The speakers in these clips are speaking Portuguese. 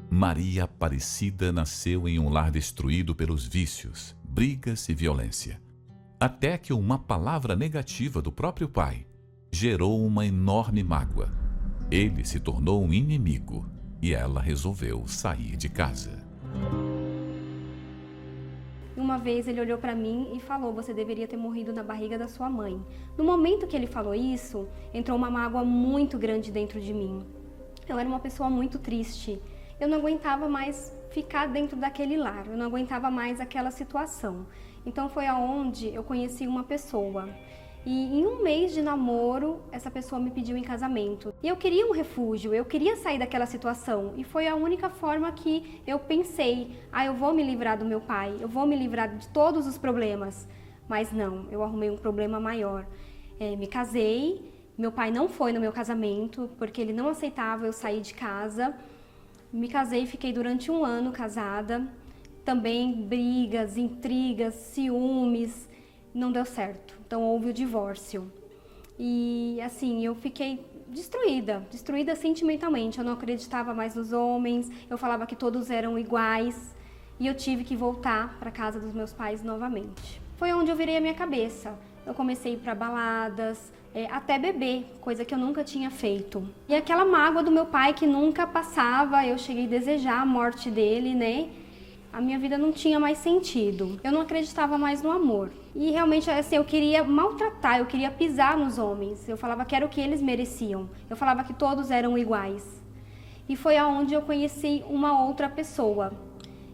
Maria Aparecida nasceu em um lar destruído pelos vícios, brigas e violência. Até que uma palavra negativa do próprio pai gerou uma enorme mágoa. Ele se tornou um inimigo e ela resolveu sair de casa. Uma vez ele olhou para mim e falou: você deveria ter morrido na barriga da sua mãe. No momento que ele falou isso, entrou uma mágoa muito grande dentro de mim. Eu era uma pessoa muito triste. Eu não aguentava mais ficar dentro daquele lar, eu não aguentava mais aquela situação. Então foi aonde eu conheci uma pessoa. E em um mês de namoro, essa pessoa me pediu em casamento. E eu queria um refúgio, eu queria sair daquela situação. E foi a única forma que eu pensei: eu vou me livrar do meu pai, eu vou me livrar de todos os problemas. Mas não, eu arrumei um problema maior. Me casei, meu pai não foi no meu casamento, porque ele não aceitava eu sair de casa. Me casei e fiquei durante 1 ano casada. Também brigas, intrigas, ciúmes, não deu certo. Então houve o divórcio. E assim, eu fiquei destruída sentimentalmente. Eu não acreditava mais nos homens, eu falava que todos eram iguais. E eu tive que voltar para casa dos meus pais novamente. Foi onde eu virei a minha cabeça. Eu comecei a ir para baladas, até beber, coisa que eu nunca tinha feito. E aquela mágoa do meu pai que nunca passava, eu cheguei a desejar a morte dele, né? A minha vida não tinha mais sentido. Eu não acreditava mais no amor. E realmente, assim, eu queria maltratar, eu queria pisar nos homens. Eu falava que era o que eles mereciam. Eu falava que todos eram iguais. E foi aonde eu conheci uma outra pessoa.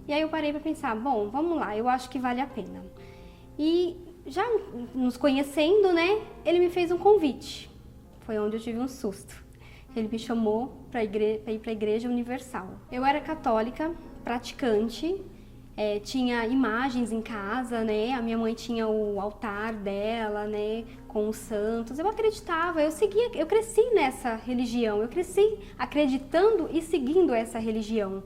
E aí eu parei para pensar: bom, vamos lá, eu acho que vale a pena. E já nos conhecendo, né, ele me fez um convite. Foi onde eu tive um susto. Ele me chamou para ir para a Igreja Universal. Eu era católica, praticante, tinha imagens em casa, né? A minha mãe tinha o altar dela, né, com os santos. Eu acreditava, eu cresci nessa religião, eu cresci acreditando e seguindo essa religião.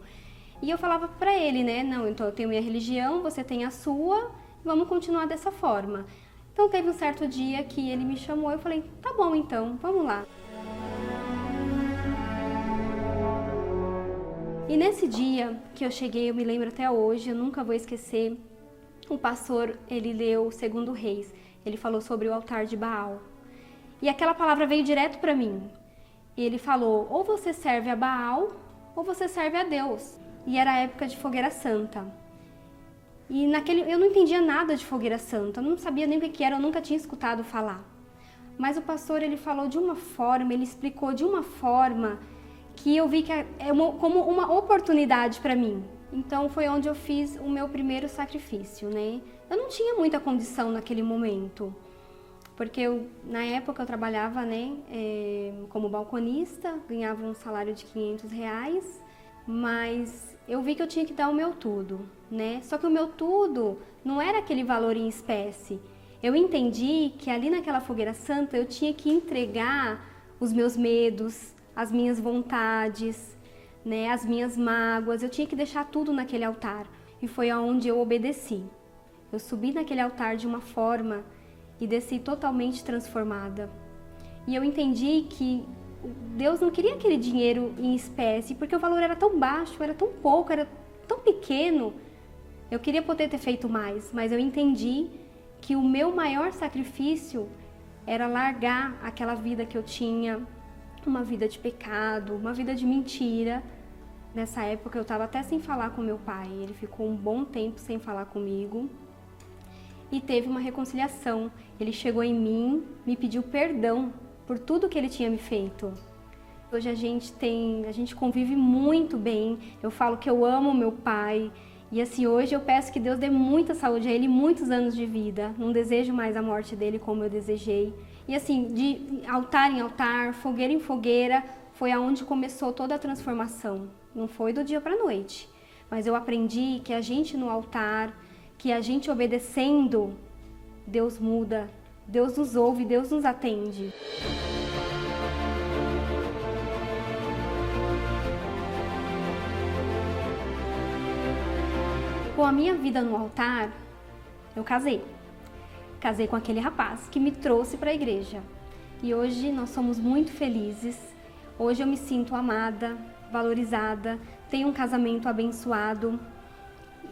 E eu falava para ele, né, não, então eu tenho minha religião, você tem a sua, vamos continuar dessa forma. Então teve um certo dia que ele me chamou, eu falei: tá bom então, vamos lá. E nesse dia que eu cheguei, eu me lembro até hoje, eu nunca vou esquecer, o pastor, ele leu 2 Reis, ele falou sobre o altar de Baal. E aquela palavra veio direto para mim. E ele falou: ou você serve a Baal, ou você serve a Deus. E era a época de fogueira santa. E eu não entendia nada de fogueira santa, eu não sabia nem o que era, eu nunca tinha escutado falar. Mas o pastor, ele falou de uma forma, ele explicou de uma forma que eu vi que como uma oportunidade para mim. Então foi onde eu fiz o meu primeiro sacrifício, né? Eu não tinha muita condição naquele momento, porque na época eu trabalhava, né, como balconista, ganhava um salário de R$500, mas eu vi que eu tinha que dar o meu tudo, né? Só que o meu tudo não era aquele valor em espécie. Eu entendi que ali naquela fogueira santa eu tinha que entregar os meus medos, as minhas vontades, né, as minhas mágoas, eu tinha que deixar tudo naquele altar. E foi aonde eu obedeci. Eu subi naquele altar de uma forma e desci totalmente transformada. E eu entendi que Deus não queria aquele dinheiro em espécie, porque o valor era tão baixo, era tão pouco, era tão pequeno. Eu queria poder ter feito mais, mas eu entendi que o meu maior sacrifício era largar aquela vida que eu tinha, uma vida de pecado, uma vida de mentira. Nessa época eu estava até sem falar com meu pai, ele ficou um bom tempo sem falar comigo. E teve uma reconciliação, ele chegou em mim, me pediu perdão por tudo que ele tinha me feito. Hoje a gente convive muito bem, eu falo que eu amo meu pai. E assim, hoje eu peço que Deus dê muita saúde a ele, muitos anos de vida. Não desejo mais a morte dele como eu desejei. E assim, de altar em altar, fogueira em fogueira, foi aonde começou toda a transformação. Não foi do dia para a noite, mas eu aprendi que a gente no altar, que a gente obedecendo, Deus muda, Deus nos ouve, Deus nos atende. pôr a minha vida no altar, eu casei. Casei com aquele rapaz que me trouxe para a igreja. E hoje nós somos muito felizes. Hoje eu me sinto amada, valorizada, tenho um casamento abençoado.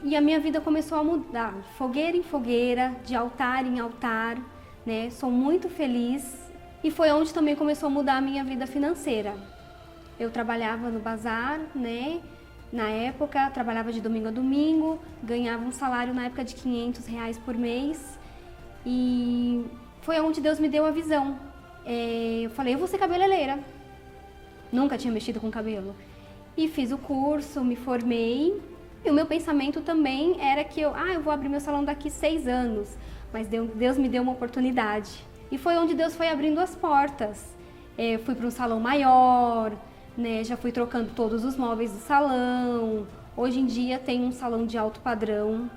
E a minha vida começou a mudar, fogueira em fogueira, de altar em altar, né? Sou muito feliz. E foi onde também começou a mudar a minha vida financeira. Eu trabalhava no bazar, né? Na época, trabalhava de domingo a domingo, ganhava um salário na época de R$ 500 por mês. E foi onde Deus me deu a visão. Eu falei, eu vou ser cabeleireira. Nunca tinha mexido com cabelo. E fiz o curso, me formei. E o meu pensamento também era que eu vou abrir meu salão daqui 6 anos. Mas Deus me deu uma oportunidade. E foi onde Deus foi abrindo as portas. Fui para um salão maior, né? Já fui trocando todos os móveis do salão. Hoje em dia tem um salão de alto padrão.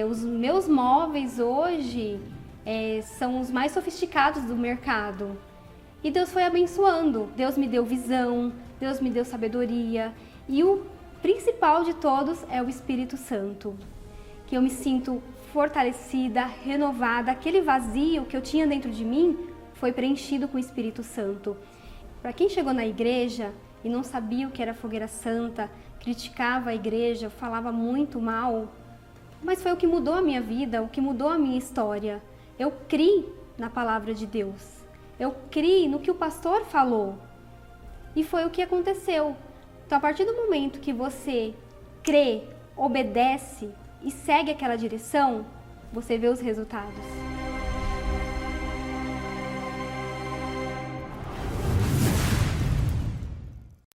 Os meus móveis hoje são os mais sofisticados do mercado. E Deus foi abençoando. Deus me deu visão, Deus me deu sabedoria. E o principal de todos é o Espírito Santo. Que eu me sinto fortalecida, renovada. Aquele vazio que eu tinha dentro de mim foi preenchido com o Espírito Santo. Para quem chegou na igreja e não sabia o que era fogueira santa, criticava a igreja, falava muito mal, mas foi o que mudou a minha vida, o que mudou a minha história. Eu criei na palavra de Deus. Eu criei no que o pastor falou. E foi o que aconteceu. Então, a partir do momento que você crê, obedece e segue aquela direção, você vê os resultados.